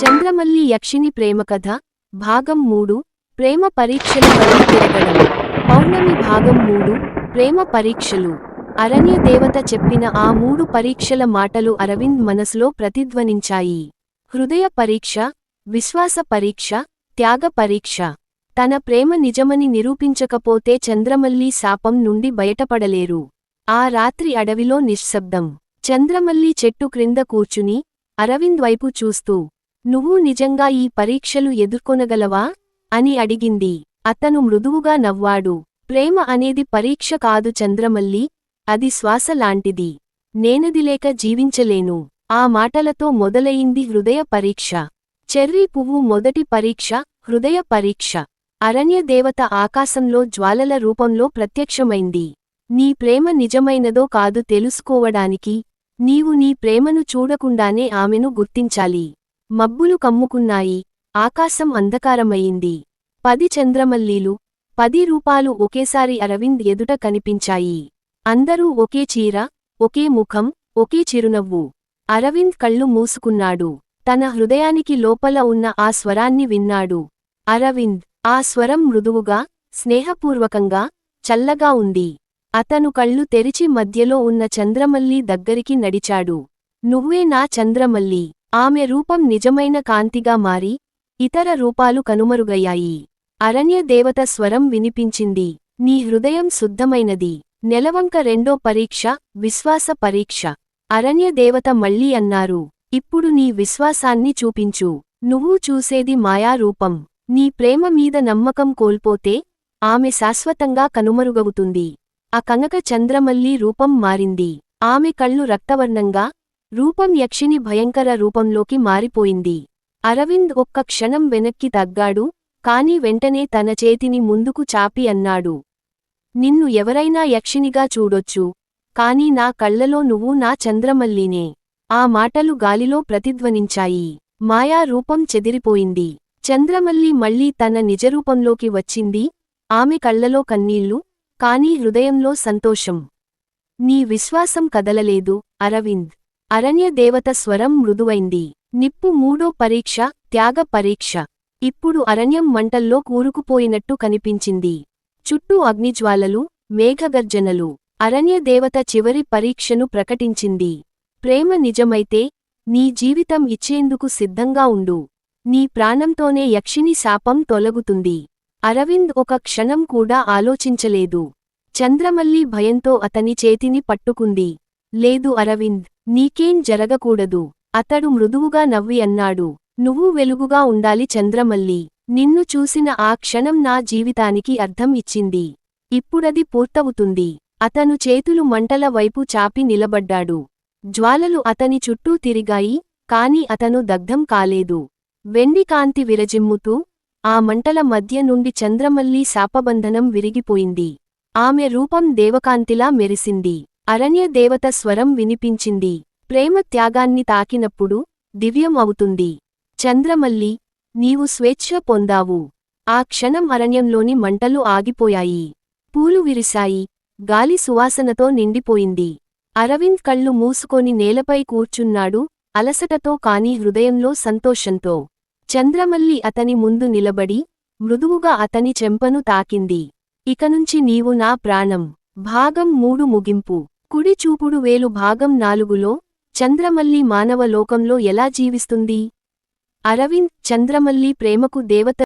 చంద్రమల్లి యక్షిని ప్రేమకథ భాగం 3 ప్రేమ పరీక్షల వైపు తిరగడం. పౌర్ణమి భాగం 3 ప్రేమ పరీక్షలు. అరణ్య దేవత చెప్పిన ఆ 3 పరీక్షల మాటలు అరవింద్ మనసులో ప్రతిధ్వనించాయి. హృదయ పరీక్ష, విశ్వాస పరీక్ష, త్యాగ పరీక్ష. తన ప్రేమ నిజమని నిరూపించకపోతే చంద్రమల్లి శాపం నుండి బయటపడలేరు. ఆ రాత్రి అడవిలో నిశ్శబ్దం. చంద్రమల్లి చెట్టు క్రింద కూర్చుని అరవింద్ వైపు చూస్తూ, "నువ్వు నిజంగా ఈ పరీక్షలు ఎదుర్కొనగలవా?" అని అడిగింది. అతను మృదువుగా నవ్వాడు. "ప్రేమ అనేది పరీక్ష కాదు చంద్రమల్లి, అది శ్వాస లాంటిది. నేనదిలేక జీవించలేను." ఆ మాటలతో మొదలయింది హృదయ పరీక్ష. చెర్రీ పువ్వు మొదటి పరీక్ష, హృదయ పరీక్ష. అరణ్య దేవత ఆకాశంలో జ్వాలల రూపంలో ప్రత్యక్షమైంది. నీ ప్రేమ నిజమైనదో కాదు తెలుసుకోవడానికి, నీవు నీ ప్రేమను చూడకుండానే ఆమెను గుర్తించాలి. మబ్బులు కమ్ముకున్నాయి. ఆకాశం అంధకారమయింది. 10 చంద్రమల్లీలు, 10 రూపాలు ఒకేసారి అరవింద్ ఎదుట కనిపించాయి. అందరూ ఒకే చీర, ఒకే ముఖం, ఒకే చిరునవ్వు. అరవింద్ కళ్ళు మూసుకున్నాడు. తన హృదయానికి లోపల ఉన్న ఆ స్వరాన్ని విన్నాడు. అరవింద్. ఆ స్వరం మృదువుగా, స్నేహపూర్వకంగా, చల్లగా ఉంది. అతను కళ్ళు తెరిచి మధ్యలో ఉన్న చంద్రమల్లి దగ్గరికి నడిచాడు. "నువ్వే నా చంద్రమల్లి." ఆమె రూపం నిజమైన కాంతిగా మారి, ఇతర రూపాలు కనుమరుగయ్యాయి. అరణ్య దేవత స్వరం వినిపించింది. "నీ హృదయం శుద్ధమైనది." నెలవంక రెండో పరీక్ష, విశ్వాస పరీక్ష. అరణ్య దేవత మళ్ళీ అన్నారు, "ఇప్పుడు నీ విశ్వాసాన్ని చూపించు. నువ్వు చూసేది మాయారూపం. నీ ప్రేమ మీద నమ్మకం కోల్పోతే ఆమె శాశ్వతంగా కనుమరుగవుతుంది." ఆ కనక చంద్రమల్లి రూపం మారింది. ఆమె కళ్ళు రక్తవర్ణంగా, రూపం యక్షిని భయంకర రూపంలోకి మారిపోయింది. అరవింద్ ఒక్క క్షణం వెనక్కి తగ్గాడు, కాని వెంటనే తన చేతిని ముందుకు చాపి అన్నాడు, "నిన్ను ఎవరైనా యక్షినిగా చూడొచ్చు, కాని నా కళ్లలో నువ్వు నా చంద్రమల్లినే." ఆ మాటలు గాలిలో ప్రతిధ్వనించాయి. మాయా రూపం చెదిరిపోయింది. చంద్రమల్లి మళ్లీ తన నిజరూపంలోకి వచ్చింది. ఆమె కళ్లలో కన్నీళ్లు, కాని హృదయంలో సంతోషం. "నీ విశ్వాసం కదలలేదు అరవింద్." అరణ్య దేవత స్వరం మృదువైంది. నిప్పు మూడో పరీక్ష, త్యాగ పరీక్ష. ఇప్పుడు అరణ్యం మంటల్లో కూరుకుపోయినట్టు కనిపించింది. చుట్టూ అగ్నిజ్వాలలు, మేఘగర్జనలు. అరణ్య దేవత చివరి పరీక్షను ప్రకటించింది. "ప్రేమ నిజమైతే నీ జీవితం ఇచ్చేందుకు సిద్ధంగా ఉండు. నీ ప్రాణంతోనే యక్షిని శాపం తొలగుతుంది." అరవింద్ ఒక క్షణం కూడా ఆలోచించలేదు. చంద్రమల్లి భయంతో అతని చేతిని పట్టుకుంది. "లేదు అరవింద్, నీకేం జరగకూడదు." అతడు మృదువుగా నవ్వి అన్నాడు, "నువ్వు వెలుగుగా ఉండాలి చంద్రమల్లి. నిన్ను చూసిన ఆ క్షణం నా జీవితానికి అర్థం ఇచ్చింది. ఇప్పుడది పూర్తవుతుంది." అతను చేతులు మంటల వైపు చాపి నిలబడ్డాడు. జ్వాలలు అతని చుట్టూ తిరిగాయి, కాని అతను దగ్ధం కాలేదు. వెండి కాంతి విరజిమ్ముతూ, ఆ మంటల మధ్య నుండి చంద్రమల్లి శాపబంధనం విరిగిపోయింది. ఆమె రూపం దేవకాంతిలా మెరిసింది. అరణ్య దేవత స్వరం వినిపించింది. "ప్రేమ త్యాగాన్ని తాకినప్పుడు దివ్యం అవుతుంది. చంద్రమల్లి, నీవు స్వేచ్ఛ పొందావు." ఆ క్షణం అరణ్యంలోని మంటలు ఆగిపోయాయి. పూలు విరిశాయి. గాలి సువాసనతో నిండిపోయింది. అరవింద్ కళ్ళు మూసుకొని నేలపై కూర్చున్నాడు, అలసటతో కాని హృదయంలో సంతోషంతో. చంద్రమల్లి అతని ముందు నిలబడి, మృదువుగా అతని చెంపను తాకింది. "ఇకనుంచి నీవు నా ప్రాణం." భాగం 3 ముగింపు. కుడి చూపుడు వేలు భాగం 4లో చంద్రమల్లి మానవ లోకంలో ఎలా జీవిస్తుంది? అరవింద్. చంద్రమల్లి ప్రేమకు దేవత